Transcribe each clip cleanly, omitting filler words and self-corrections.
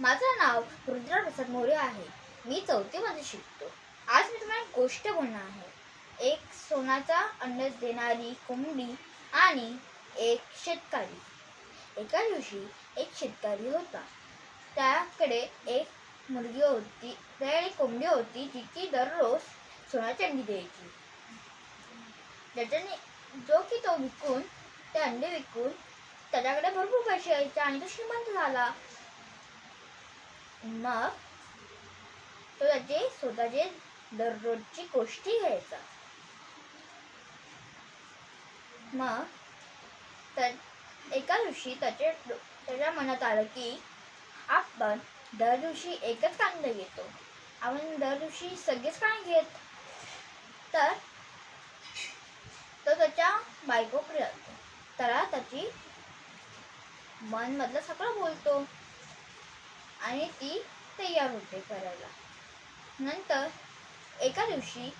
माझं नाव रुद्र प्रसाद मोरे आहे. मी 4थीमध्ये शिकतो. आज मी तुम्हाला एक गोष्ट बोलणार आहे. एक सोन्याचा अंड देणारी कोंबडी आणि एक शेतकरी. एका दिवशी एक शेतकरी होता. त्याकडे एक मुलगी होती, त्याकडे एक कोंबडी होती जी की दररोज सोन्याची अंडी द्यायची. ज्याच्याने तो विकून ते अंडे विकून त्याच्याकडे भरपूर पैसे यायचे आणि तो श्रीमंत झाला. मग तो त्याचे स्वतःचे दररोजची गोष्टी घ्यायचा. मग एका दिवशी त्याच्या मनात आलं की आपण दर दिवशी एकच कांदा घेतो, आपण दर दिवशी सगळेच काय घेत. तर तो त्याच्या बायकोकडे जातो, त्याला त्याची मन मधलं सगळं बोलतो आणि ती तयार होते करायला. नंतर एका दिवशी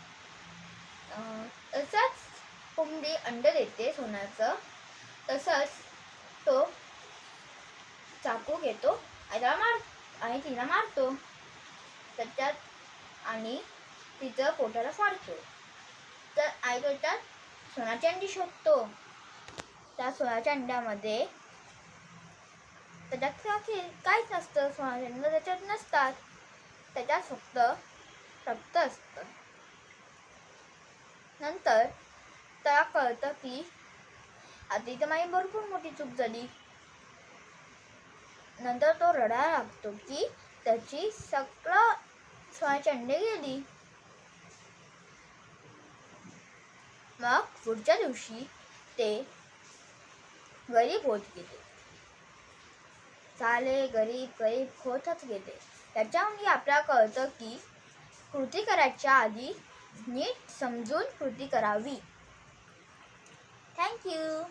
तसाच कोंबडी अंड देते सोन्याचं. तसंच तो चाकू घेतो आणि तिला मारतो त्याच्यात आणि तिचं पोटाला फाडतो. तर आई त्याच्यात सोन्याची अंडी शोधतो. त्या सोन्याच्या अंड्यामध्ये त्याच्यात काहीच नसतं. सोन्याचे अंड त्याच्यात नसतात, त्याच्यात फक्त रक्त असतं. नंतर त्याला कळतं की आधी तर माझी भरपूर मोठी चूक झाली. नंतर तो रडायला लागतो की त्याची सगळं सोन्याची अंडे गेली. मग पुढच्या दिवशी ते गरीब होत गेले. गरीब होतच गेले. त्याच्यामुळे आपल्याला कळतं की कृती करायच्या आधी नीट समजून कृती करावी. थँक्यू.